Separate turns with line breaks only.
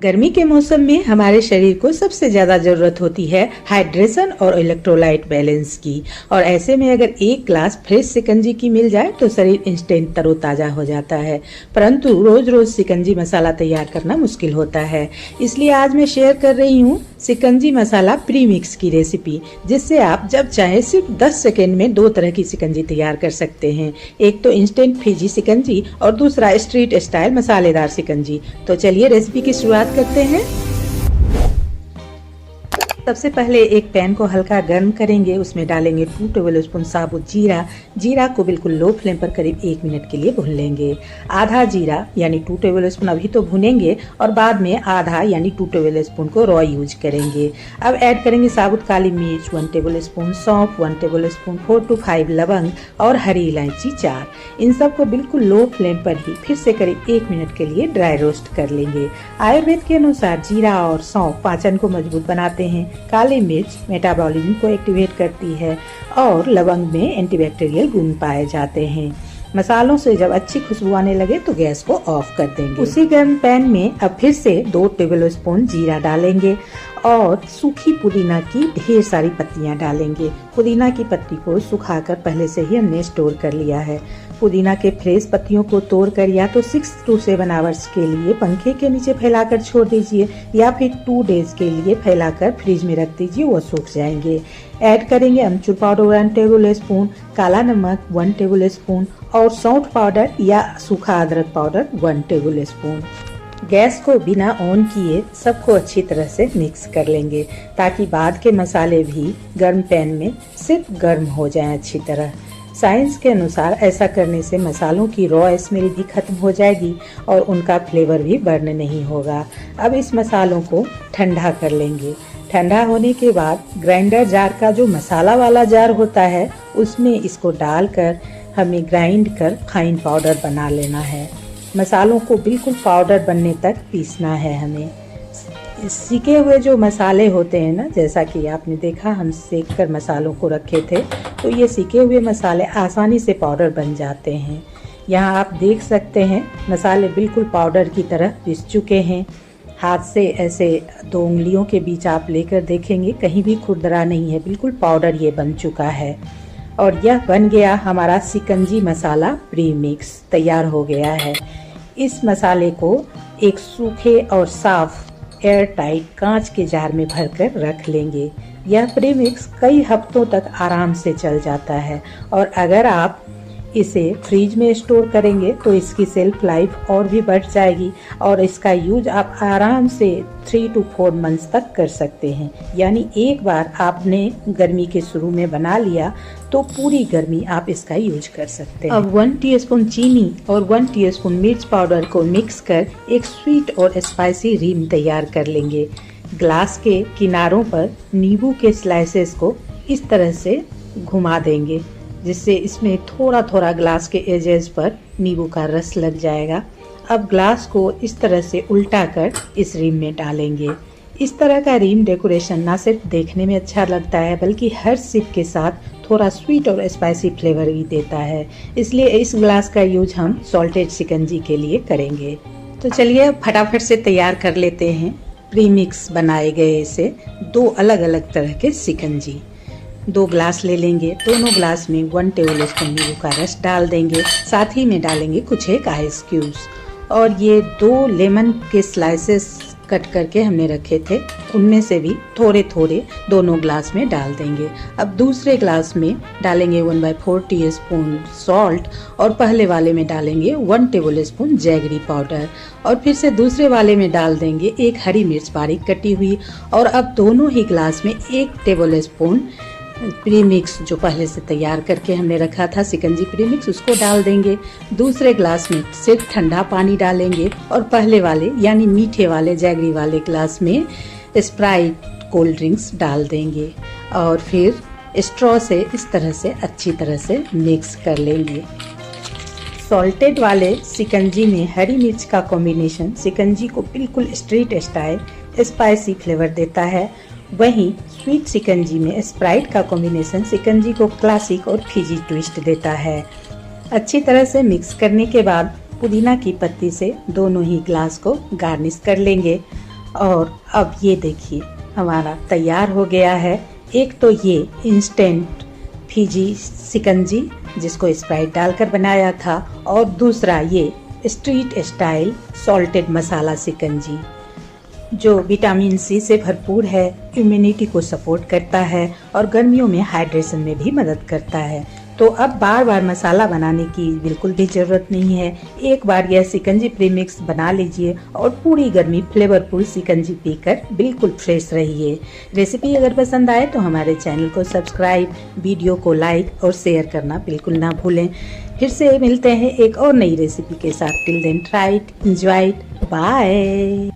गर्मी के मौसम में हमारे शरीर को सबसे ज्यादा जरूरत होती है हाइड्रेशन और इलेक्ट्रोलाइट बैलेंस की। और ऐसे में अगर एक ग्लास फ्रेश शिकंजी की मिल जाए तो शरीर इंस्टेंट तरोताजा हो जाता है। परंतु रोज रोज शिकंजी मसाला तैयार करना मुश्किल होता है, इसलिए आज मैं शेयर कर रही हूँ शिकंजी मसाला प्री मिक्स की रेसिपी, जिससे आप जब चाहे सिर्फ 10 सेकेंड में 2 तरह की शिकंजी तैयार कर सकते हैं। एक तो इंस्टेंट फिजी शिकंजी और दूसरा स्ट्रीट स्टाइल मसालेदार शिकंजी। तो चलिए रेसिपी की शुरुआत करते हैं। सबसे पहले एक पैन को हल्का गर्म करेंगे, उसमें डालेंगे 2 टेबलस्पून साबुत जीरा। जीरा को बिल्कुल लो फ्लेम पर करीब 1 मिनट के लिए भून लेंगे। आधा जीरा यानी 2 टेबलस्पून अभी तो भुनेंगे और बाद में आधा यानी 2 टेबलस्पून को रॉ यूज करेंगे। अब ऐड करेंगे साबुत काली मिर्च 1 टेबलस्पून, सौंफ 1 टेबलस्पून, 4 to 5 लवंग और हरी इलायची 4। इन सब को बिल्कुल लो फ्लेम पर ही फिर से करीब 1 मिनट के लिए ड्राई रोस्ट कर लेंगे। आयुर्वेद के अनुसार जीरा और सौंफ पाचन को मजबूत बनाते हैं, काली मिर्च मेटाबॉलिज्म को एक्टिवेट करती है और लवंग में एंटीबैक्टीरियल गुण पाए जाते हैं। मसालों से जब अच्छी खुशबू आने लगे तो गैस को ऑफ कर देंगे। उसी गर्म पैन में अब फिर से 2 टेबलस्पून जीरा डालेंगे और सूखी पुदीना की ढेर सारी पत्तियां डालेंगे। पुदीना की पत्ती को सुखाकर पहले से ही हमने स्टोर कर लिया है। पुदीना के फ्रेश पत्तियों को तोड़कर या तो 6 to 7 आवर्स के लिए पंखे के नीचे फैलाकर छोड़ दीजिए या फिर 2 डेज के लिए फैलाकर फ्रिज में रख दीजिए, वो सूख जाएंगे। ऐड करेंगे अमचूर पाउडर 1 टेबलस्पून, काला नमक 1 टेबलस्पून और सौंठ पाउडर या सूखा अदरक पाउडर 1 टेबलस्पून। गैस को बिना ऑन किए सबको अच्छी तरह से मिक्स कर लेंगे ताकि बाद के मसाले भी गर्म पैन में सिर्फ गर्म हो जाएं अच्छी तरह। साइंस के अनुसार ऐसा करने से मसालों की रॉ स्मेल भी खत्म हो जाएगी और उनका फ्लेवर भी बर्न नहीं होगा। अब इस मसालों को ठंडा कर लेंगे। ठंडा होने के बाद ग्राइंडर जार का जो मसाला वाला जार होता है उसमें इसको डालकर हमें ग्राइंड कर फाइन पाउडर बना लेना है। मसालों को बिल्कुल पाउडर बनने तक पीसना है हमें। सीखे हुए जो मसाले होते हैं ना, जैसा कि आपने देखा हम सेक कर मसालों को रखे थे, तो ये सीखे हुए मसाले आसानी से पाउडर बन जाते हैं। यहाँ आप देख सकते हैं मसाले बिल्कुल पाउडर की तरह पीस चुके हैं। हाथ से ऐसे 2 उंगलियों के बीच आप लेकर देखेंगे, कहीं भी खुरदरा नहीं है, बिल्कुल पाउडर ये बन चुका है। और यह बन गया हमारा शिकंजी मसाला प्री मिक्स तैयार हो गया है। इस मसाले को एक सूखे और साफ एयर टाइट कांच के जार में भरकर रख लेंगे। यह प्री मिक्स कई हफ्तों तक आराम से चल जाता है और अगर आप इसे फ्रिज में स्टोर करेंगे तो इसकी सेल्फ लाइफ और भी बढ़ जाएगी और इसका यूज आप आराम से 3 to 4 मंथ्स तक कर सकते हैं। यानी एक बार आपने गर्मी के शुरू में बना लिया तो पूरी गर्मी आप इसका यूज कर सकते हैं। अब 1 टीस्पून चीनी और 1 टीस्पून मिर्च पाउडर को मिक्स कर एक स्वीट और स्पाइसी रीम तैयार कर लेंगे। ग्लास के किनारों पर नींबू के स्लाइसेस को इस तरह से घुमा देंगे जिससे इसमें थोड़ा थोड़ा ग्लास के एजेस पर नींबू का रस लग जाएगा। अब ग्लास को इस तरह से उल्टा कर इस रीम में डालेंगे। इस तरह का रीम डेकोरेशन ना सिर्फ देखने में अच्छा लगता है बल्कि हर सिप के साथ थोड़ा स्वीट और स्पाइसी फ्लेवर भी देता है, इसलिए इस ग्लास का यूज हम सॉल्टेड शिकंजी के लिए करेंगे। तो चलिए अब फटाफट से तैयार कर लेते हैं प्री मिक्स बनाए गए से 2 अलग अलग तरह के शिकंजी। 2 ग्लास ले लेंगे, दोनों ग्लास में 1 टेबलस्पून नींबू का रस डाल देंगे, साथ ही में डालेंगे कुछ एक आइस क्यूब्स और ये 2 लेमन के स्लाइसेस कट करके हमने रखे थे, उनमें से भी थोड़े थोड़े दोनों ग्लास में डाल देंगे। अब दूसरे ग्लास में डालेंगे 1/4 टीस्पून सॉल्ट और पहले वाले में डालेंगे 1 टेबलस्पून जैगरी पाउडर और फिर से दूसरे वाले में डाल देंगे 1 हरी मिर्च बारीक कटी हुई और अब दोनों ही ग्लास में 1 टेबलस्पून प्री मिक्स जो पहले से तैयार करके हमने रखा था शिकंजी प्री मिक्स उसको डाल देंगे। दूसरे ग्लास में सिर्फ ठंडा पानी डालेंगे और पहले वाले यानी मीठे वाले जैगरी वाले ग्लास में स्प्राइट कोल्ड ड्रिंक्स डाल देंगे और फिर स्ट्रॉ से इस तरह से अच्छी तरह से मिक्स कर लेंगे। सॉल्टेड वाले शिकंजी में हरी मिर्च का कॉम्बिनेशन शिकंजी को बिल्कुल स्ट्रीट स्टाइल स्पाइसी फ्लेवर देता है, वहीं स्वीट शिकंजी में स्प्राइट का कॉम्बिनेशन शिकंजी को क्लासिक और फिजी ट्विस्ट देता है। अच्छी तरह से मिक्स करने के बाद पुदीना की पत्ती से दोनों ही ग्लास को गार्निश कर लेंगे और अब ये देखिए हमारा तैयार हो गया है। एक तो ये इंस्टेंट फिजी शिकंजी जिसको स्प्राइट डालकर बनाया था, और दूसरा ये स्ट्रीट स्टाइल सॉल्टेड मसाला शिकंजी जो विटामिन सी से भरपूर है, इम्यूनिटी को सपोर्ट करता है और गर्मियों में हाइड्रेशन में भी मदद करता है। तो अब बार बार मसाला बनाने की बिल्कुल भी ज़रूरत नहीं है। एक बार यह शिकंजी प्रीमिक्स बना लीजिए और पूरी गर्मी फ्लेवरफुल शिकंजी पीकर बिल्कुल फ्रेश रहिए। रेसिपी अगर पसंद आए तो हमारे चैनल को सब्सक्राइब, वीडियो को लाइक और शेयर करना बिल्कुल ना भूलें। फिर से मिलते हैं एक और नई रेसिपी के साथ। Till then try it, enjoy it, bye.